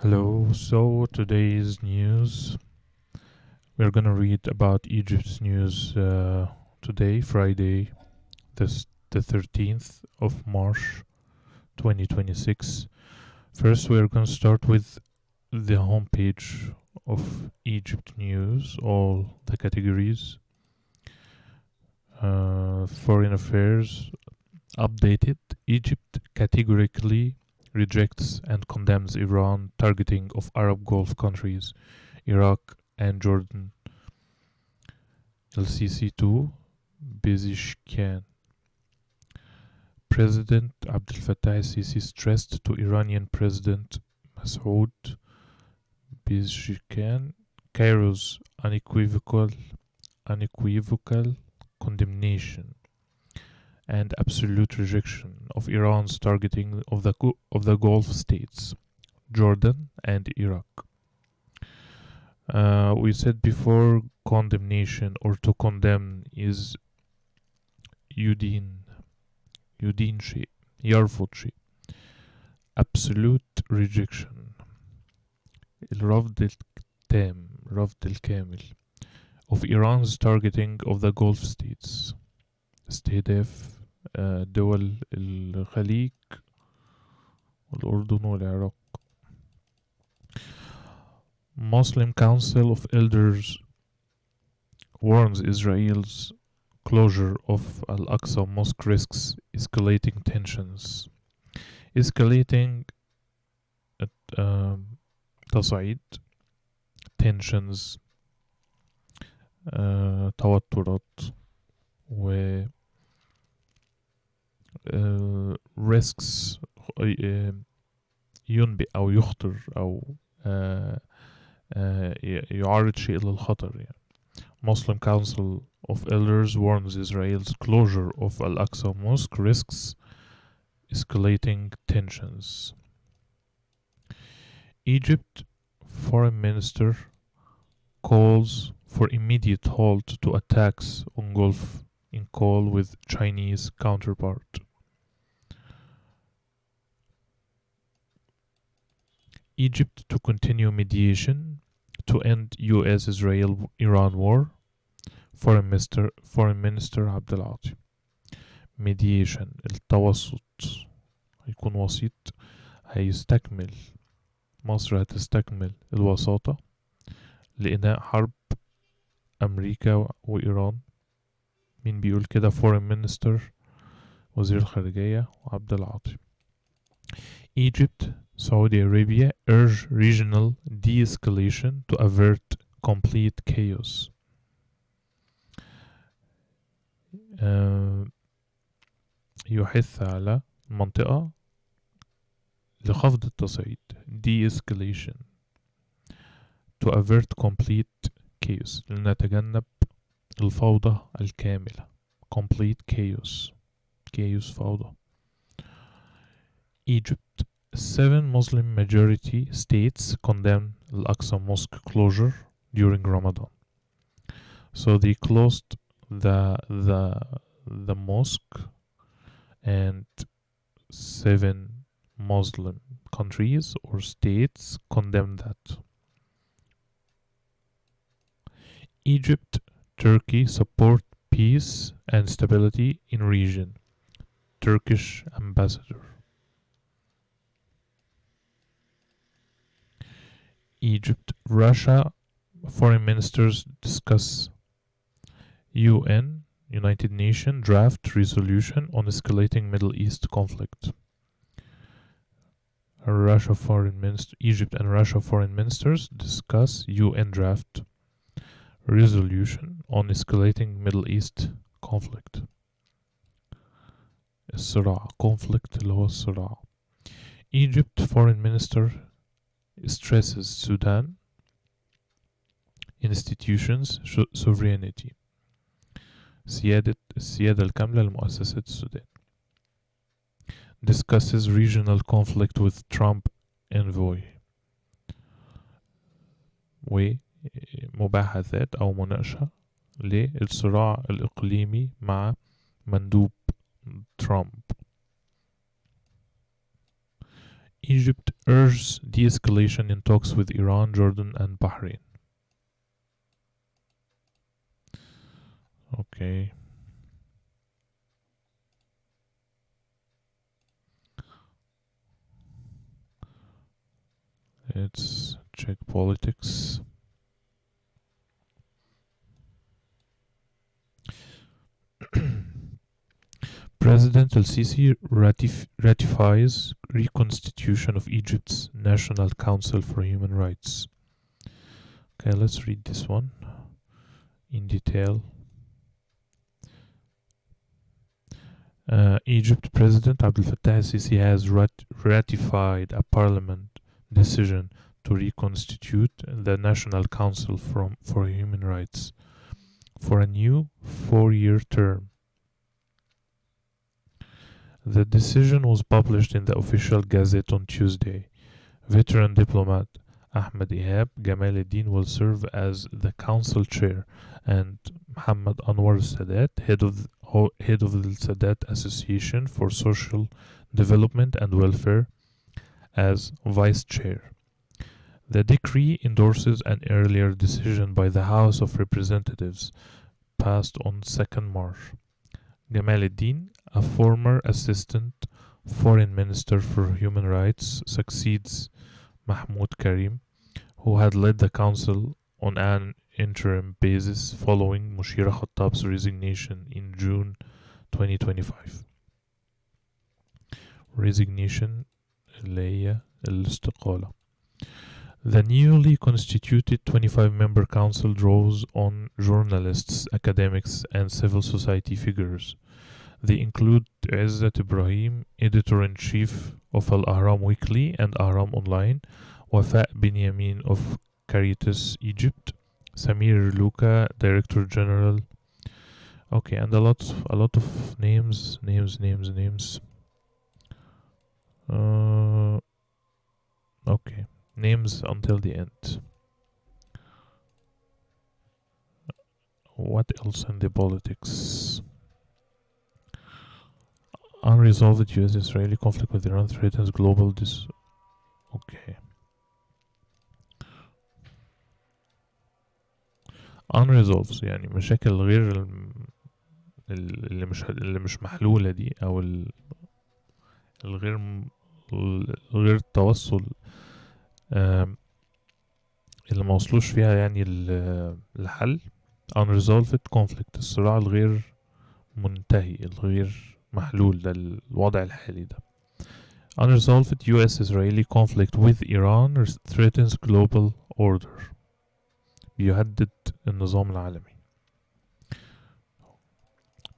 Hello, so today's news, we're gonna read about Egypt's news today, Friday, the 13th of March 2026. First, we're gonna start with the homepage of Egypt News, all the categories. Foreign Affairs updated. Egypt categorically rejects and condemns Iran targeting of Arab Gulf countries, Iraq and Jordan. LCC2 Bezishkian. President Abdel Fattah el-Sisi stressed to Iranian President Masoud Bezishkian Cairo's unequivocal condemnation and absolute rejection of Iran's targeting of the Gulf states, Jordan and Iraq. We said before, condemnation or to condemn is يدين شيء يرفض شيء. Absolute rejection الرفض التام رفض الكامل of Iran's targeting of the Gulf states, استهداف دول الخليج والأردن والعراق. Muslim Council of Elders warns Israel's closure of Al-Aqsa Mosque risks escalating tensions. Escalating تصعيد tensions توترات و risks ينبئ أو يخطر أو يعرض شيء للخطر يعني. Muslim Council of Elders warns Israel's closure of Al-Aqsa Mosque risks escalating tensions. Egypt Foreign Minister calls for immediate halt to attacks on Gulf in call with Chinese counterpart. Egypt to continue mediation to end US-Israel-Iran war. Foreign Minister عبد العاطي. Mediation التوسط هيكون وسيط، هيستكمل مصر هتستكمل الوساطة لإنهاء حرب أمريكا وإيران. مين بيقول كده؟ Foreign Minister وزير الخارجية عبد العاطي. Egypt Saudi Arabia urge regional de-escalation to avert complete chaos. يحث على المنطقة لخفض التصعيد de-escalation to avert complete chaos لنتجنب الفوضى الكاملة complete chaos فوضى. Egypt 7 Muslim majority states condemn Al-Aqsa Mosque closure during Ramadan. So they closed the mosque and 7 Muslim countries or states condemned that. Egypt, Turkey support peace and stability in region. Turkish ambassador. Egypt, Russia foreign ministers discuss UN, United Nations draft resolution on escalating Middle East conflict. Egypt and Russia foreign ministers discuss UN draft resolution on escalating Middle East conflict. الصراع conflict اللي هو الصراع. Egypt foreign minister stresses Sudan institutions sovereignty. السيادة الكاملة لمؤسسات السودان. Discusses regional conflict with Trump envoy. ومباحثات أو مناقشة للصراع الإقليمي مع مندوب ترامب. Egypt urges de-escalation in talks with Iran, Jordan, and Bahrain. Okay. Let's check politics. President El-Sisi ratifies reconstitution of Egypt's National Council for Human Rights. Okay, let's read this one in detail. Egypt President Abdel Fattah el-Sisi has ratified a parliament decision to reconstitute the National Council for Human Rights for a new 4-year term. The decision was published in the official gazette on Tuesday. Veteran diplomat Ahmed Ihab Gamal al-Din will serve as the council chair, and Muhammad Anwar Sadat, head of the Sadat Association for Social Development and Welfare, as vice chair. The decree endorses an earlier decision by the House of Representatives passed on 2nd March. Gamal al-Din, a former assistant foreign minister for human rights, succeeds Mahmoud Karim, who had led the council on an interim basis following Mushira Khattab's resignation in June 2025. Resignation اللي هي الاستقالة. The newly constituted 25-member council draws on journalists, academics, and civil society figures. They include Izzat Ibrahim, editor-in-chief of Al-Ahram Weekly and Ahram Online, Wafa Binyamin of Caritas Egypt, Samir Luka, Director General. Okay, and a lot of names. Okay, names until the end. What else in the politics? Unresolved US-Israeli conflict with Iran threatens global Okay. Unresolved يعني مشاكل غير اللي مش محلولة دي أو غير التوصل اللي ما وصلوش فيها يعني الحل. unresolved conflict الصراع الغير منتهي الغير محلول ده الوضع الحالي ده. Unresolved US-Israeli conflict with Iran threatens global order. بيهدد النظام العالمي.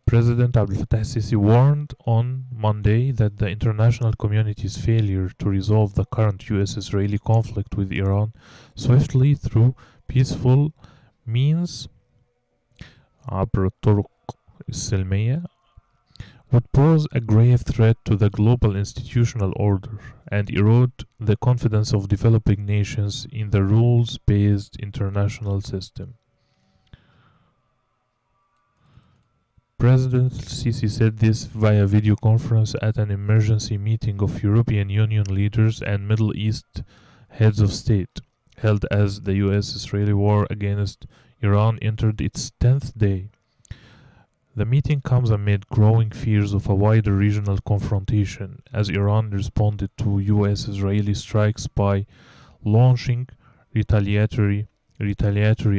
President Abdel Fattah el-Sisi warned on Monday that the international community's failure to resolve the current US-Israeli conflict with Iran swiftly through peaceful means عبر الطرق السلمية would pose a grave threat to the global institutional order and erode the confidence of developing nations in the rules-based international system. President Sisi said this via video conference at an emergency meeting of European Union leaders and Middle East heads of state, held as the US-Israeli war against Iran entered its 10th day. The meeting comes amid growing fears of a wider regional confrontation as Iran responded to US-Israeli strikes by launching retaliatory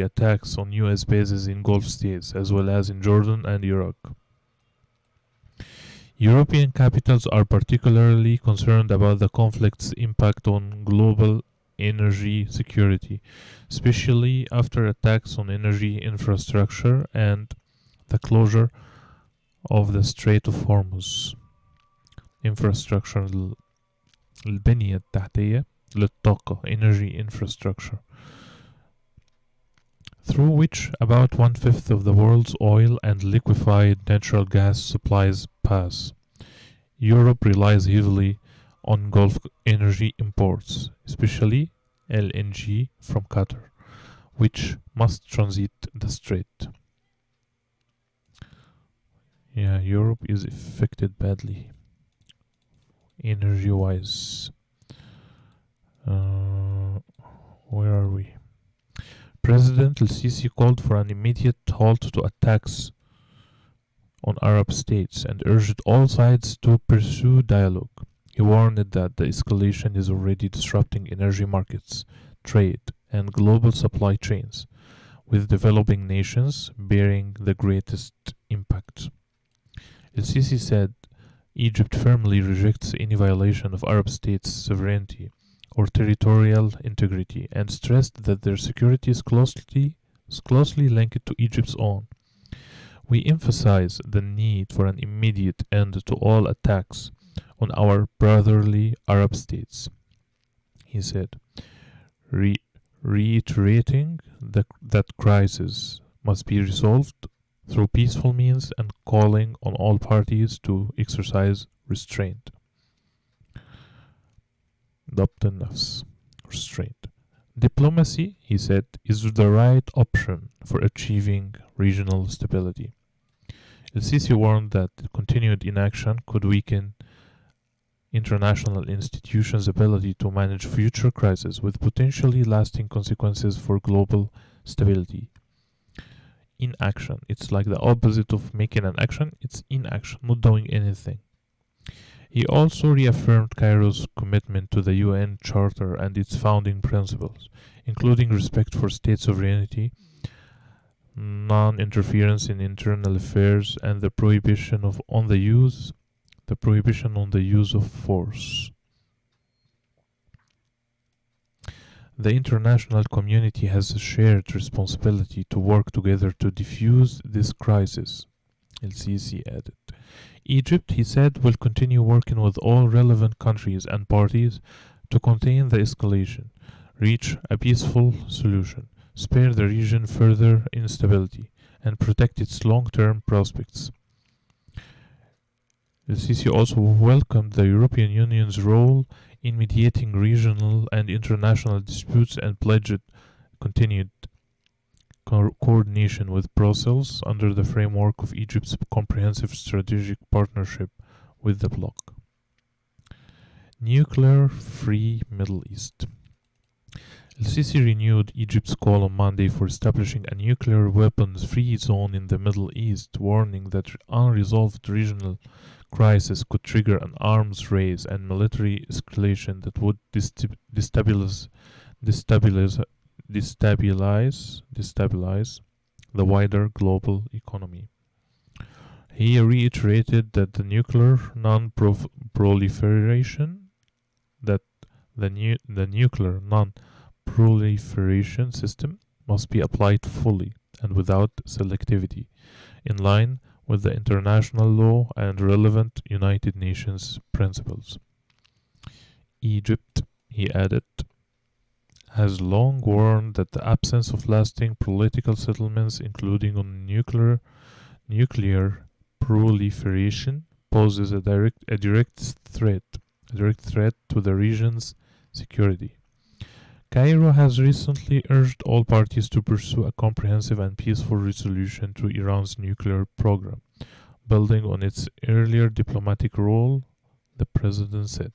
attacks on US bases in Gulf states as well as in Jordan and Iraq. European capitals are particularly concerned about the conflict's impact on global energy security, especially after attacks on energy infrastructure and the closure of the Strait of Hormuz. Infrastructure البنية التحتية للطاقة energy infrastructure, through which about 1/5 of the world's oil and liquefied natural gas supplies pass. Europe relies heavily on Gulf energy imports, especially LNG from Qatar, which must transit the strait. Yeah, Europe is affected badly, energy-wise. Uh, where are we? President al-Sisi called for an immediate halt to attacks on Arab states and urged all sides to pursue dialogue. He warned that the escalation is already disrupting energy markets, trade, and global supply chains, with developing nations bearing the greatest impact. El-Sisi said Egypt firmly rejects any violation of Arab states' sovereignty or territorial integrity and stressed that their security is closely linked to Egypt's own. We emphasize the need for an immediate end to all attacks on our brotherly Arab states, he said, re- reiterating that crisis must be resolved through peaceful means and calling on all parties to exercise restraint. ضبط النفس, restraint. Diplomacy, he said, is the right option for achieving regional stability. El-Sisi warned that continued inaction could weaken international institutions' ability to manage future crises with potentially lasting consequences for global stability. Inaction. It's like the opposite of making an action, it's inaction, not doing anything. He also reaffirmed Cairo's commitment to the UN Charter and its founding principles, including respect for state sovereignty, non-interference in internal affairs, and the prohibition on the use of force. The international community has a shared responsibility to work together to defuse this crisis, El-Sisi added. Egypt, he said, will continue working with all relevant countries and parties to contain the escalation, reach a peaceful solution, spare the region further instability, and protect its long-term prospects. El-Sisi also welcomed the European Union's role in mediating regional and international disputes and pledged continued coordination with Brussels under the framework of Egypt's comprehensive strategic partnership with the bloc. Nuclear-free Middle East. El-Sisi renewed Egypt's call on Monday for establishing a nuclear weapons-free zone in the Middle East, warning that unresolved regional crisis could trigger an arms race and military escalation that would destabilize the wider global economy. He reiterated that the nuclear non-proliferation system must be applied fully and without selectivity, in line with the international law and relevant United Nations principles. Egypt, he added, has long warned that the absence of lasting political settlements, including on nuclear proliferation, poses a direct threat to the region's security. Cairo has recently urged all parties to pursue a comprehensive and peaceful resolution to Iran's nuclear program, building on its earlier diplomatic role, the president said.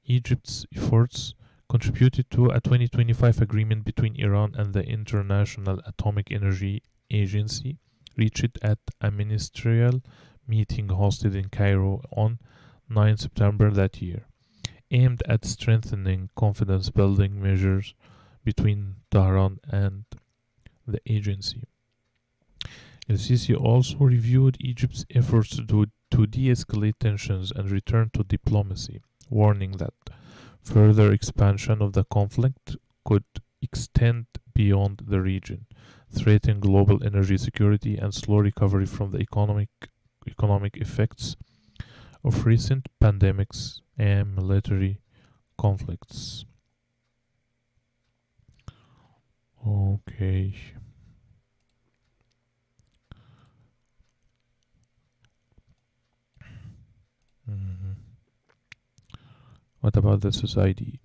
Egypt's efforts contributed to a 2025 agreement between Iran and the International Atomic Energy Agency, reached at a ministerial meeting hosted in Cairo on 9 September that year, aimed at strengthening confidence-building measures between Tehran and the agency. El-Sisi also reviewed Egypt's efforts to de-escalate tensions and return to diplomacy, warning that further expansion of the conflict could extend beyond the region, threaten global energy security and slow recovery from the economic effects of recent pandemics and military conflicts. Okay. Mhm. What about the society?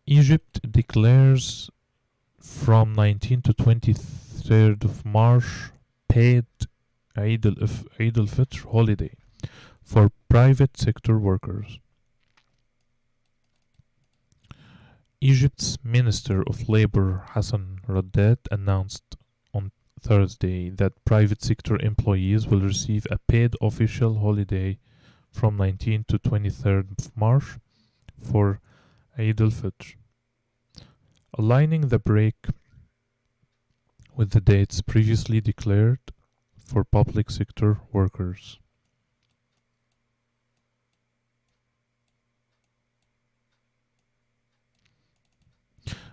Egypt declares from 19 to 23rd of March paid Eid al-Fitr holiday for private sector workers. Egypt's Minister of Labor Hassan Raddad announced on Thursday that private sector employees will receive a paid official holiday from 19 to 23rd of March for Eid al-Fitr, aligning the break with the dates previously declared for public sector workers.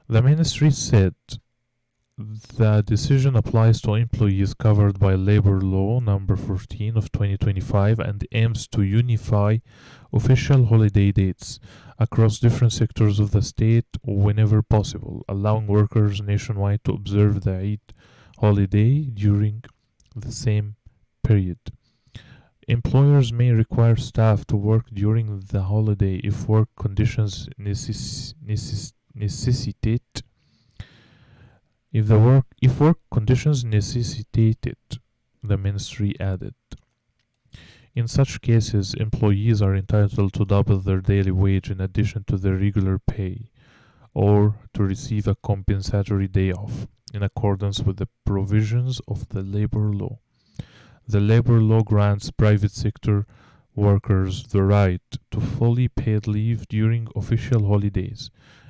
The ministry said the decision applies to employees covered by Labor Law number 14 of 2025 and aims to unify official holiday dates across different sectors of the state whenever possible, allowing workers nationwide to observe the Eid holiday during the same period. Employers may require staff to work during the holiday if work conditions necessitate if work conditions necessitate it, the ministry added. In such cases, employees are entitled to double their daily wage in addition to their regular pay, or to receive a compensatory day off, in accordance with the provisions of the labor law. The labor law grants private sector workers the right to fully paid leave during official holidays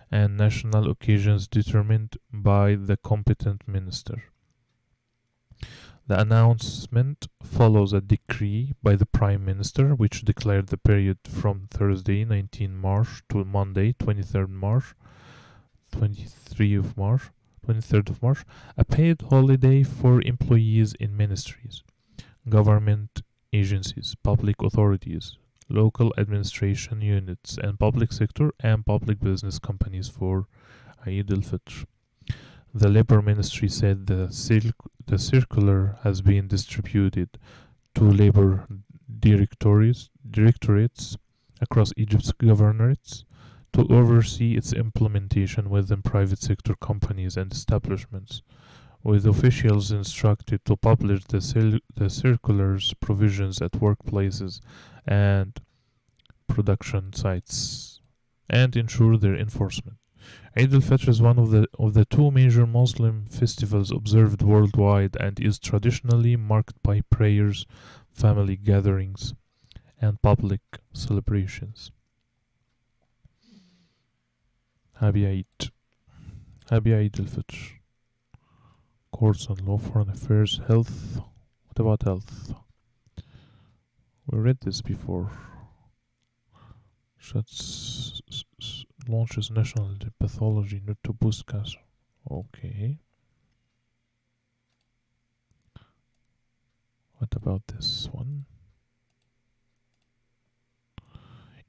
and national occasions determined by the competent minister. The announcement follows a decree by the Prime Minister, which declared the period from Thursday, 19 March to Monday, 23rd March, 23rd of March, a paid holiday for employees in ministries, government agencies, public authorities, local administration units, and public sector and public business companies for Eid al-Fitr. The Labor Ministry said the circular has been distributed to labor directorates across Egypt's governorates to oversee its implementation within private sector companies and establishments, with officials instructed to publish the circular's provisions at workplaces and production sites and ensure their enforcement. Eid al-Fitr is one of the two major Muslim festivals observed worldwide and is traditionally marked by prayers, family gatherings, and public celebrations. Happy Eid. Happy Eid al-Fitr. Courts and law, foreign affairs, health. What about health? We read this before. Shots launches national pathology not to boost cancer. Okay. What about this one?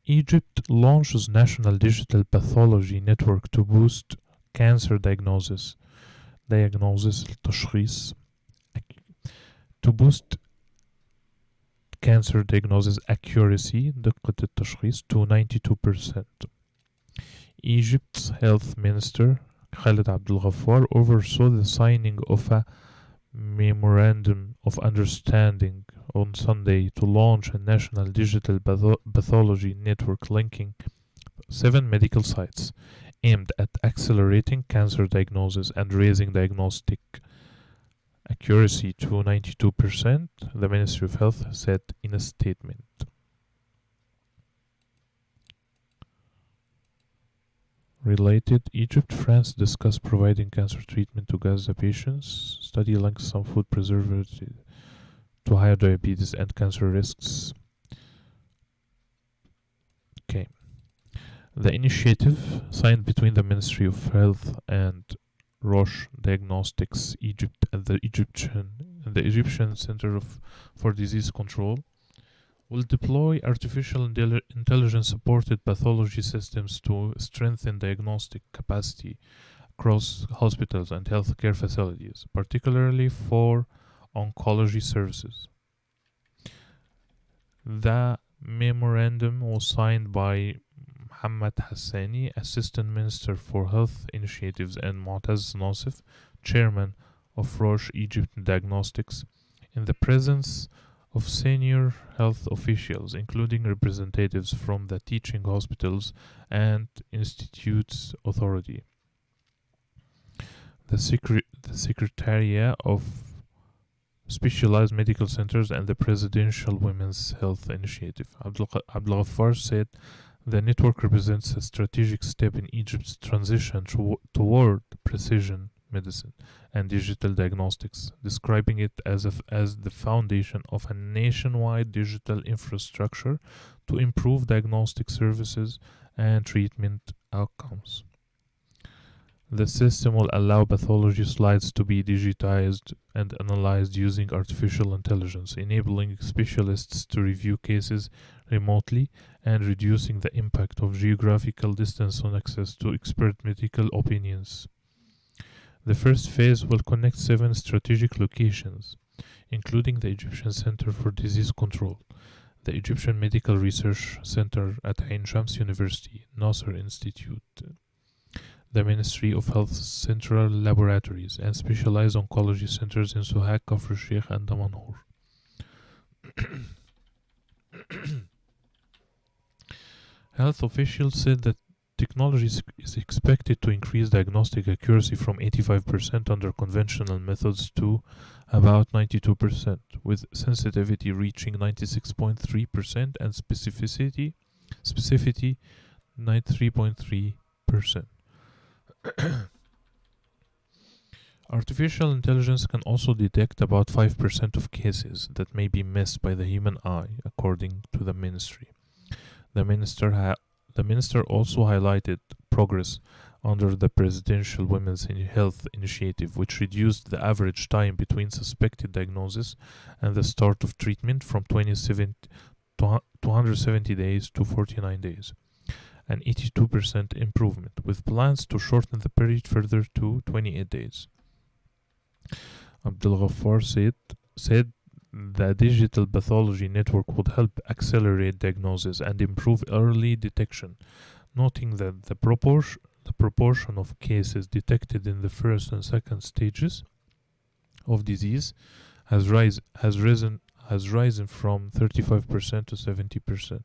Egypt launches national digital pathology network to boost cancer diagnosis. التشخيص to boost cancer diagnosis accuracy دقة التشخيص to 92%. Egypt's health minister Khaled Abdel Ghaffar oversaw the signing of a memorandum of understanding on Sunday to launch a national digital pathology network linking 7 medical sites aimed at accelerating cancer diagnosis and raising diagnostic accuracy to 92%, the Ministry of Health said in a statement. Related, Egypt, France discuss providing cancer treatment to Gaza patients. Study links some food preservatives to higher diabetes and cancer risks. Okay. The initiative, signed between the Ministry of Health and Roche Diagnostics Egypt and the Egyptian Center for Disease Control, will deploy artificial intelligence supported pathology systems to strengthen diagnostic capacity across hospitals and healthcare facilities, particularly for oncology services. The memorandum was signed by Mohammed Hassani, Assistant Minister for Health Initiatives, and Mu'taz Nasif, Chairman of Roche Egypt Diagnostics, in the presence of senior health officials, including representatives from the teaching hospitals and institutes authority. The Secretariat of Specialized Medical Centers and the Presidential Women's Health Initiative. Abdul Ghaffar said the network represents a strategic step in Egypt's transition toward precision medicine and digital diagnostics, describing it as the foundation of a nationwide digital infrastructure to improve diagnostic services and treatment outcomes. The system will allow pathology slides to be digitized and analyzed using artificial intelligence, enabling specialists to review cases remotely and reducing the impact of geographical distance on access to expert medical opinions. The first phase will connect 7 strategic locations, including the Egyptian Center for Disease Control, the Egyptian Medical Research Center at Ain Shams University, Nasser Institute, the Ministry of Health Central Laboratories, and specialized oncology centers in Sohag, Kafr Sheikh, and Damanhur. Health officials said that technology is expected to increase diagnostic accuracy from 85% under conventional methods to about 92%, with sensitivity reaching 96.3% and specificity 93.3%. Artificial intelligence can also detect about 5% of cases that may be missed by the human eye, according to the ministry. The minister also highlighted progress under the Presidential Women's Health Initiative, which reduced the average time between suspected diagnosis and the start of treatment from 270 days to 49 days, an 82% improvement, with plans to shorten the period further to 28 days. Abdul Ghaffar said the digital pathology network would help accelerate diagnosis and improve early detection, noting that the proportion of cases detected in the first and second stages of disease has risen from 35% to 70%.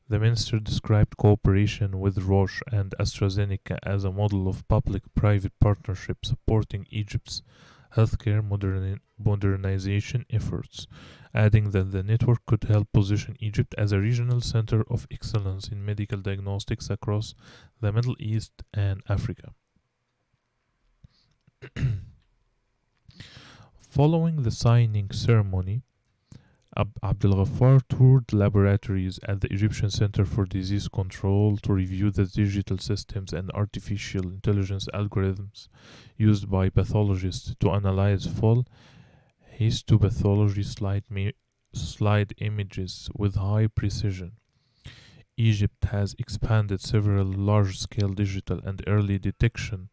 The minister described cooperation with Roche and AstraZeneca as a model of public-private partnership supporting Egypt's healthcare modernization efforts, adding that the network could help position Egypt as a regional center of excellence in medical diagnostics across the Middle East and Africa. Following the signing ceremony, Abdel Ghaffar toured laboratories at the Egyptian Center for Disease Control to review the digital systems and artificial intelligence algorithms used by pathologists to analyze full histopathology slide images with high precision. Egypt has expanded several large-scale digital and early detection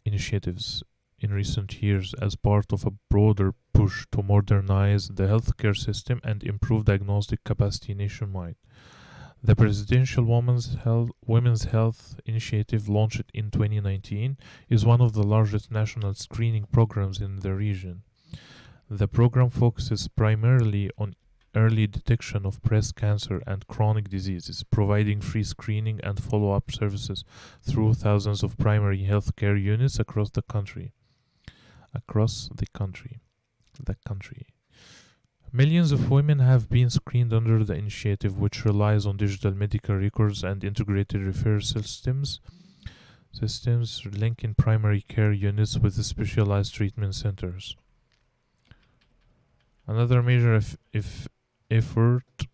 initiatives in recent years as part of a broader push to modernize the healthcare system and improve diagnostic capacity nationwide. The Presidential Women's Health Initiative, launched in 2019, is one of the largest national screening programs in the region. The program focuses primarily on early detection of breast cancer and chronic diseases, providing free screening and follow-up services through thousands of primary healthcare units across the country. Millions of women have been screened under the initiative, which relies on digital medical records and integrated referral systems linking primary care units with the specialized treatment centers. Another major effort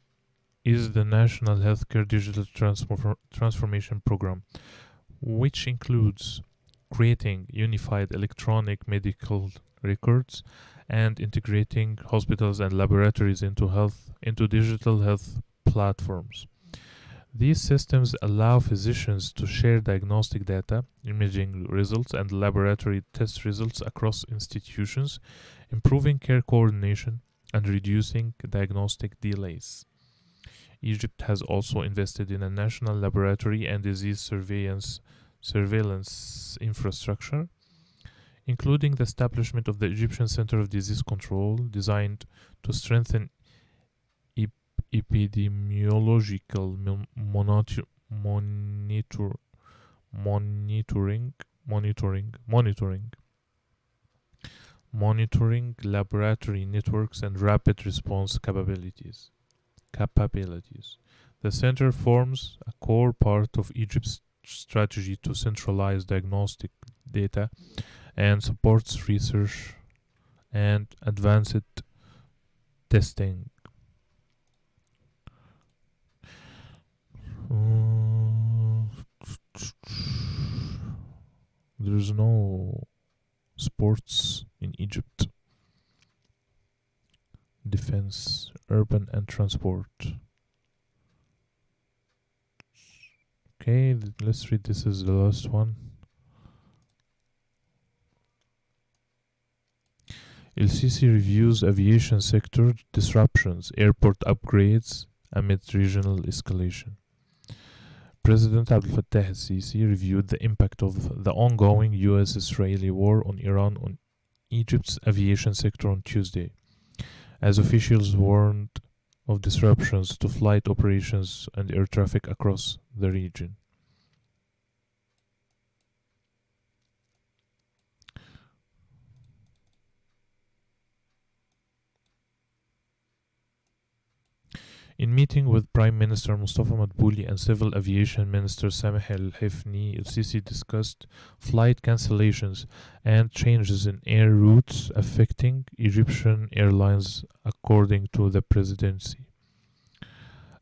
is the National Healthcare Digital Transformation Program, which includes creating unified electronic medical records and integrating hospitals and laboratories into digital health platforms. These systems allow physicians to share diagnostic data, imaging results, and laboratory test results across institutions, improving care coordination and reducing diagnostic delays. Egypt has also invested in a national laboratory and disease surveillance infrastructure, including the establishment of the Egyptian Center of Disease Control, designed to strengthen epidemiological monitoring, laboratory networks, and rapid response capabilities. The center forms a core part of Egypt's strategy to centralize diagnostic data and supports research and advanced testing. There's no sports in Egypt. Defense, urban, and transport. Okay, let's read. This is the last one. El-Sisi reviews aviation sector disruptions, airport upgrades amid regional escalation. President Abdel Fattah el-Sisi reviewed the impact of the ongoing US-Israeli war on Iran on Egypt's aviation sector on Tuesday, as officials warned of disruptions to flight operations and air traffic across the region. In meeting with Prime Minister Mustafa Madbouli and Civil Aviation Minister Sameh El-Hifni, El-Sisi discussed flight cancellations and changes in air routes affecting Egyptian airlines, according to the presidency.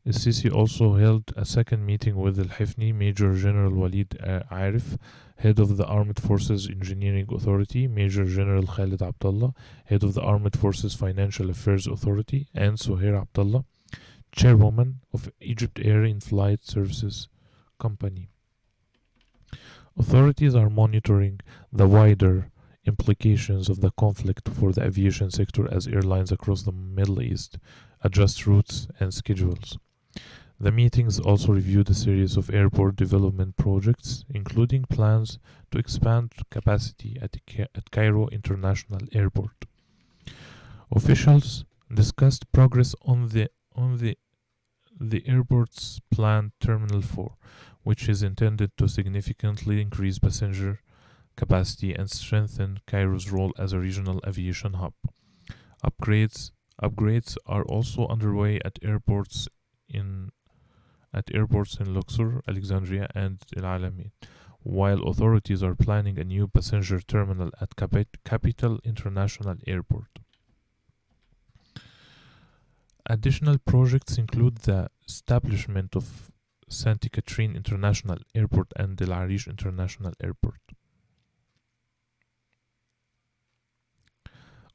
El-Sisi also held a second meeting with El-Hifni, Major General Walid Arif, head of the Armed Forces Engineering Authority, Major General Khalid Abdullah, head of the Armed Forces Financial Affairs Authority, and Suhair Abdullah, chairwoman of Egypt Air In-Flight Services Company. Authorities are monitoring the wider implications of the conflict for the aviation sector as airlines across the Middle East adjust routes and schedules. The meetings also reviewed a series of airport development projects, including plans to expand capacity at Cairo International Airport. Officials discussed progress on the airport's planned Terminal 4, which is intended to significantly increase passenger capacity and strengthen Cairo's role as a regional aviation hub. Upgrades are also underway at airports in Luxor, Alexandria, and El Alamein, while authorities are planning a new passenger terminal at Capital International Airport. Additional projects include the establishment of Santa Catherine International Airport and El Arish International Airport.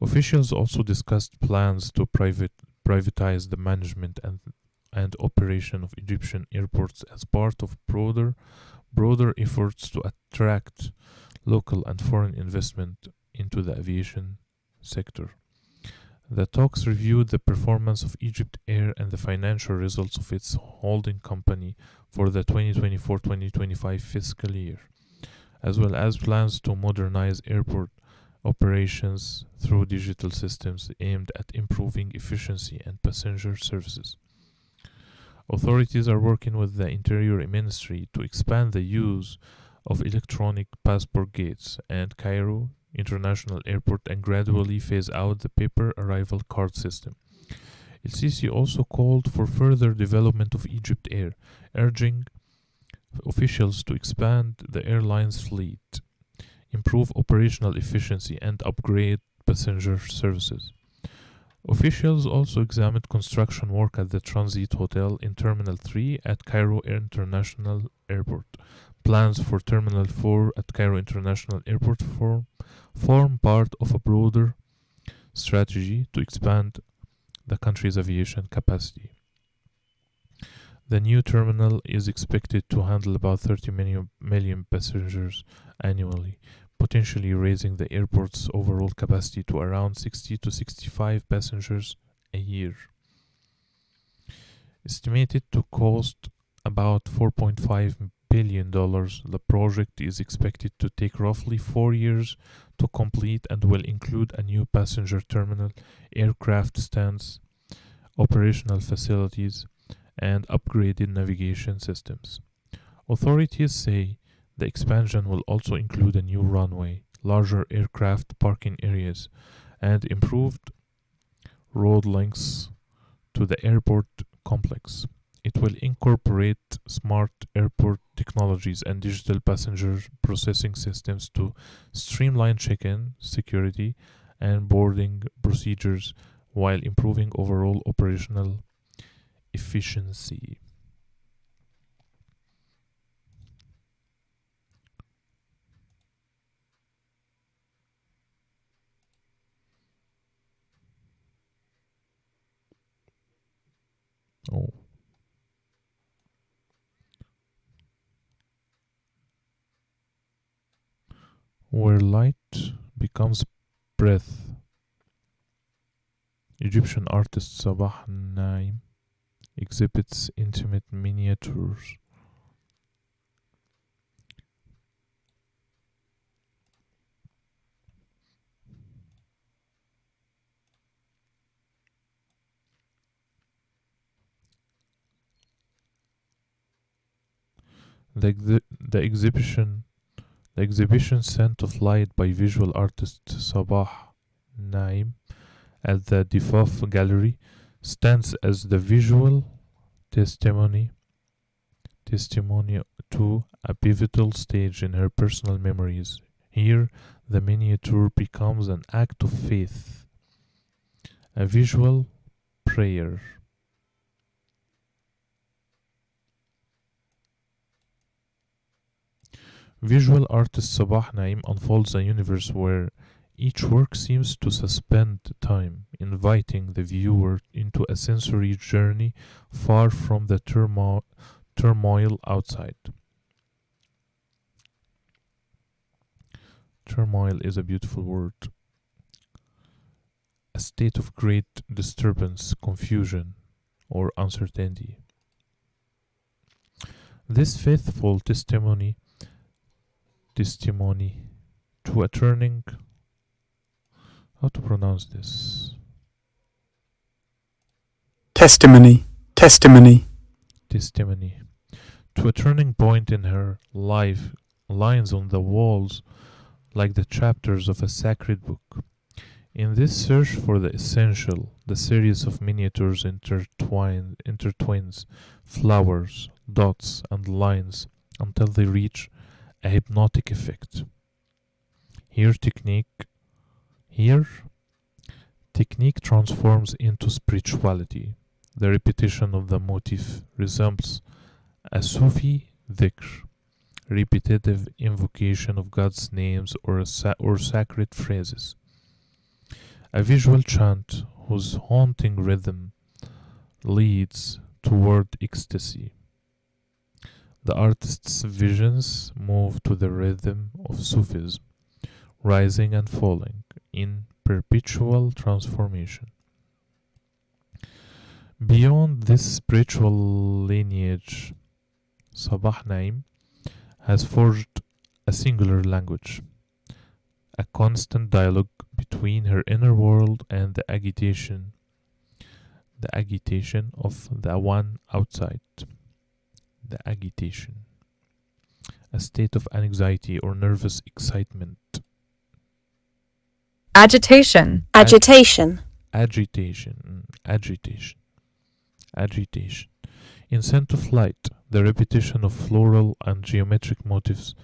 Officials also discussed plans to privatize the management and operation of Egyptian airports as part of broader efforts to attract local and foreign investment into the aviation sector. The talks reviewed the performance of Egypt Air and the financial results of its holding company for the 2024-2025 fiscal year, as well as plans to modernize airport operations through digital systems aimed at improving efficiency and passenger services. Authorities are working with the Interior Ministry to expand the use of electronic passport gates and Cairo International Airport and gradually phase out the paper arrival card system. El-Sisi also called for further development of Egypt Air, urging officials to expand the airline's fleet, improve operational efficiency, and upgrade passenger services. Officials also examined construction work at the Transit Hotel in Terminal 3 at Cairo International Airport. Plans for Terminal 4 at Cairo International Airport form part of a broader strategy to expand the country's aviation capacity. The new terminal is expected to handle about 30 million passengers annually, potentially raising the airport's overall capacity to around 60 to 65 passengers a year. Estimated to cost about $4.5 billion, the project is expected to take roughly 4 years to complete and will include a new passenger terminal, aircraft stands, operational facilities, and upgraded navigation systems. Authorities say the expansion will also include a new runway, larger aircraft parking areas, and improved road links to the airport complex. It will incorporate smart airport technologies and digital passenger processing systems to streamline check in, security, and boarding procedures while improving overall operational efficiency. Oh. Where light becomes breath. Egyptian artist Sabah Naim exhibits intimate miniatures. The, exhi- the exhibition the exhibition Scent of Light by visual artist Sabah Naim at the Difaf Gallery stands as the visual testimony testimony to a pivotal stage in her personal memories. Here, the miniature becomes an act of faith, a visual prayer. Visual artist Sabah Naim unfolds a universe where each work seems to suspend time, inviting the viewer into a sensory journey far from the turmoil outside. Turmoil is a beautiful word. A state of great disturbance, confusion, or uncertainty. This faithful testimony to a turning, how to pronounce this? Testimony, testimony. Testimony to a turning point in her life, lines on the walls like the chapters of a sacred book. In this search for the essential, the series of miniatures intertwines flowers, dots, and lines until they reach a hypnotic effect. Here here technique transforms into spirituality. The repetition of the motif resembles a Sufi dhikr, repetitive invocation of God's names or sacred phrases. A visual chant whose haunting rhythm leads toward ecstasy. The artist's visions move to the rhythm of Sufism, rising and falling in perpetual transformation. Beyond this spiritual lineage, Sabah Naim has forged a singular language, a constant dialogue between her inner world and the agitation of the one outside. The agitation, a state of anxiety or nervous excitement. Agitation. Agitation. Agitation. In Scent of Light, the repetition of floral and geometric motifs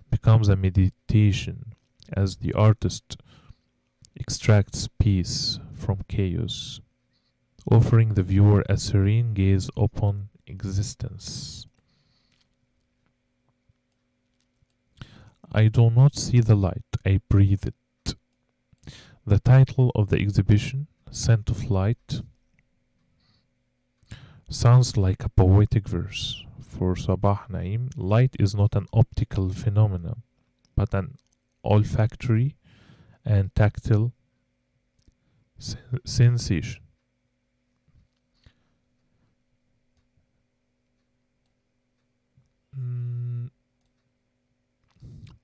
becomes a meditation as the artist extracts peace from chaos, offering the viewer a serene gaze upon existence. I do not see the light, I breathe it. The title of the exhibition, Scent of Light, sounds like a poetic verse. For Sabah Naim, light is not an optical phenomenon, but an olfactory and tactile sensation. Mm,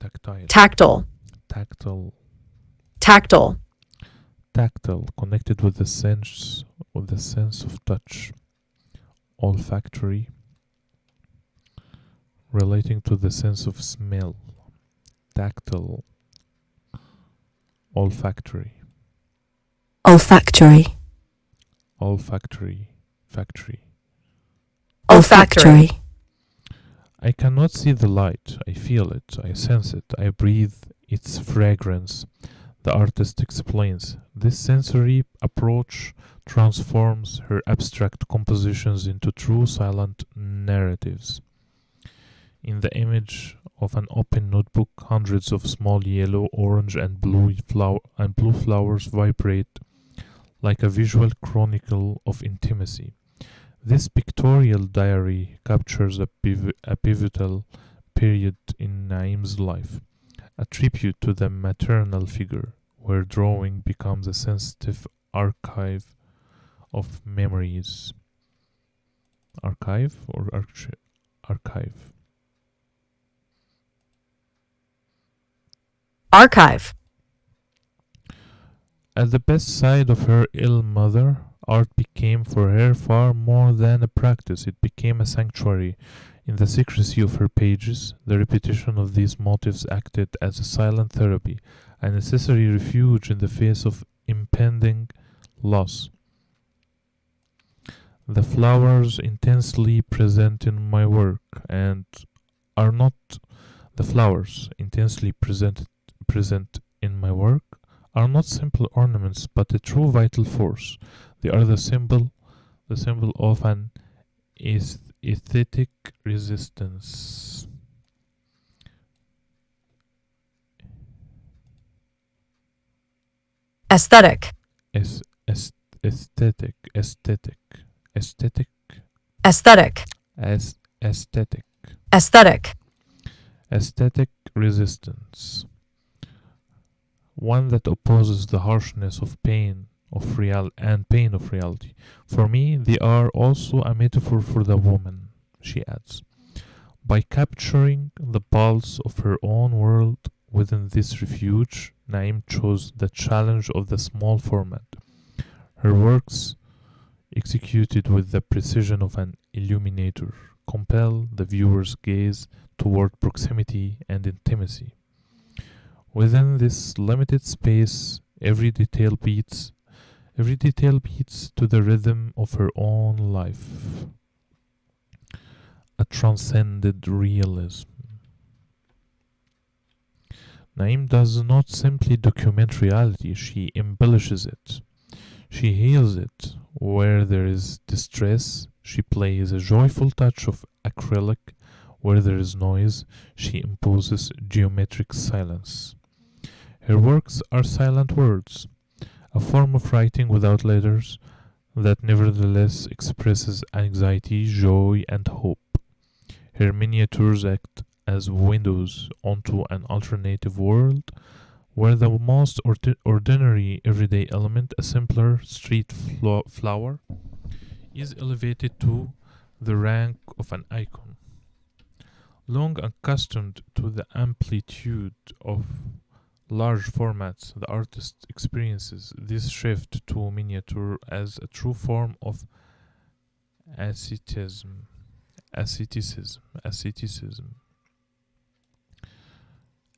tactile. Tactile. Tactile Tactile. Tactile, connected with the sense of touch. Olfactory, relating to the sense of smell. Tactile, olfactory, olfactory, olfactory, factory. olfactory, I cannot see the light, I feel it, I sense it, I breathe its fragrance. The artist explains. This sensory approach transforms her abstract compositions into true silent narratives. In the image of an open notebook, hundreds of small yellow, orange, and blue flowers vibrate like a visual chronicle of intimacy. This pictorial diary captures a pivotal period in Naim's life, a tribute to the maternal figure, where drawing becomes a sensitive archive of memories. Archive or archive? Archive. At the bedside of her ill mother, art became for her far more than a practice. It became a sanctuary. In the secrecy of her pages, the repetition of these motifs acted as a silent therapy, a necessary refuge in the face of impending loss. The flowers intensely present in my work and are not the flowers intensely present in my work are not simple ornaments but a true vital force. They are the symbol of an aesthetic resistance. Aesthetic. Aesthetic. Aesthetic. Aesthetic. Aesthetic. Aesthetic resistance. One that opposes the harshness of pain of reality. For me, they are also a metaphor for the woman, she adds. By capturing the pulse of her own world within this refuge, Naim chose the challenge of the small format. Her works, executed with the precision of an illuminator, compel the viewer's gaze toward proximity and intimacy. Within this limited space, every detail beats to the rhythm of her own life. A transcended realism. Naim does not simply document reality, she embellishes it. She heals it. Where there is distress, she plays a joyful touch of acrylic. Where there is noise, she imposes geometric silence. Her works are silent words, a form of writing without letters that nevertheless expresses anxiety, joy, and hope. Her miniatures act as windows onto an alternative world where the most ordinary everyday element, a simpler street flower, is elevated to the rank of an icon. Long accustomed to the amplitude of large formats, the artist experiences this shift to miniature as a true form of asceticism. Asceticism. Asceticism.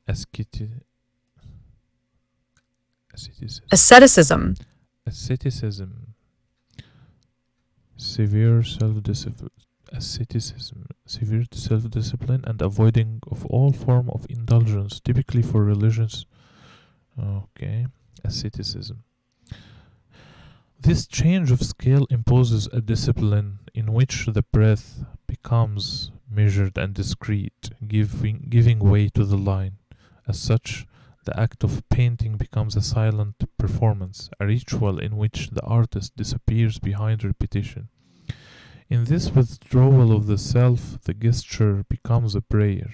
Asceti- Asceticism. Asceticism. Severe self-discipline. Asceticism, severe self-discipline and avoiding of all form of indulgence, typically for religions. Okay, asceticism. This change of scale imposes a discipline in which the breath becomes measured and discreet, giving way to the line. As such, the act of painting becomes a silent performance, a ritual in which the artist disappears behind repetition. In this withdrawal of the self, the gesture becomes a prayer,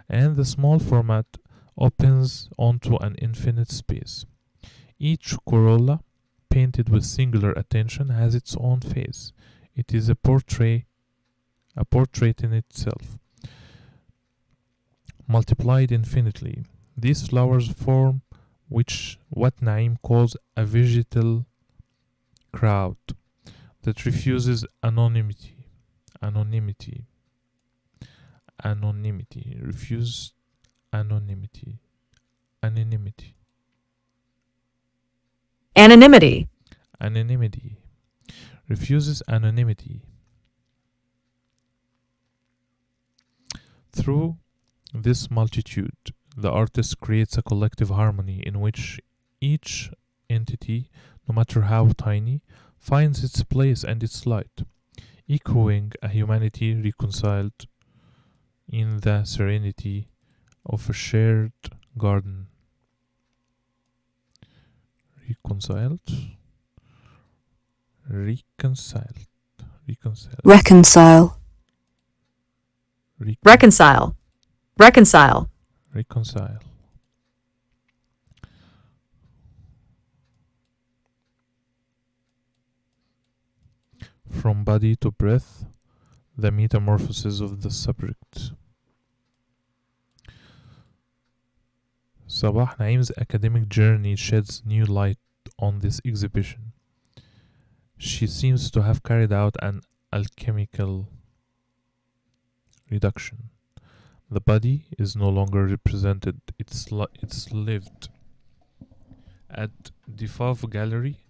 and the small format opens onto an infinite space. Each corolla, painted with singular attention, has its own face. It is a portrait in itself, multiplied infinitely. These flowers form what Naim calls a vegetal crowd that refuses anonymity. Refuse anonymity. Anonymity. Refuses anonymity. Through this multitude, the artist creates a collective harmony in which each entity, no matter how tiny, finds its place and its light, echoing a humanity reconciled in the serenity of a shared garden. Reconciled. Reconcile. Reconcile. Reconcile. Reconcile. From body to breath, the metamorphosis of the subject. Sabah Naim's academic journey sheds new light on this exhibition. She seems to have carried out an alchemical reduction. The body is no longer represented, it's lived. At Difaf Gallery,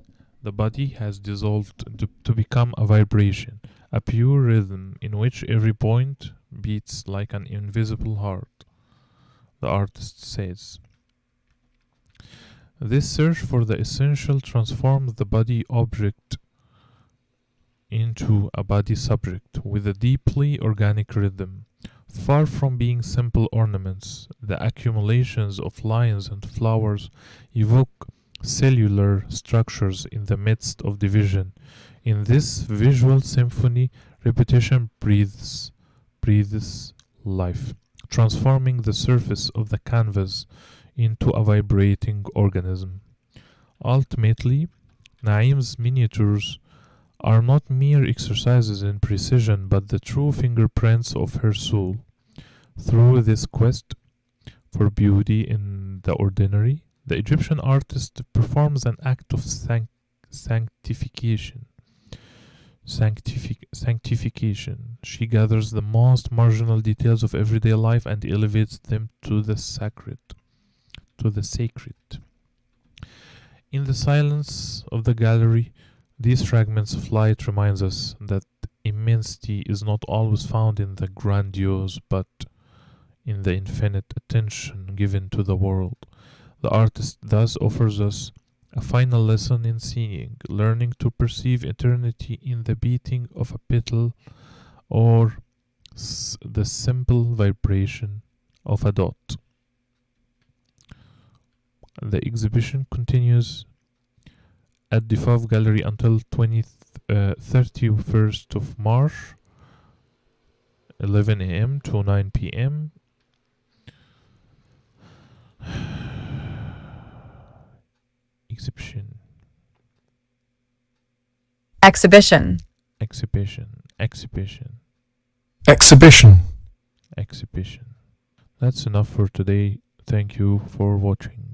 the body has dissolved to become a vibration, a pure rhythm in which every point beats like an invisible heart, the artist says. This search for the essential transforms the body object into a body subject with a deeply organic rhythm. Far from being simple ornaments, the accumulations of lines and flowers evoke cellular structures in the midst of division. In this visual symphony, repetition breathes life, transforming the surface of the canvas into a vibrating organism. Ultimately, Naim's miniatures are not mere exercises in precision, but the true fingerprints of her soul. Through this quest for beauty in the ordinary, the Egyptian artist performs an act of sanctification. She gathers the most marginal details of everyday life and elevates them to the sacred. In the silence of the gallery, these fragments of light reminds us that immensity is not always found in the grandiose, but in the infinite attention given to the world. The artist thus offers us a final lesson in seeing, learning to perceive eternity in the beating of a petal or the simple vibration of a dot. The exhibition continues at the Difaf Gallery until 31st of March, 11 a.m. to 9 p.m. Exhibition. Exhibition. Exhibition. That's enough for today. Thank you for watching.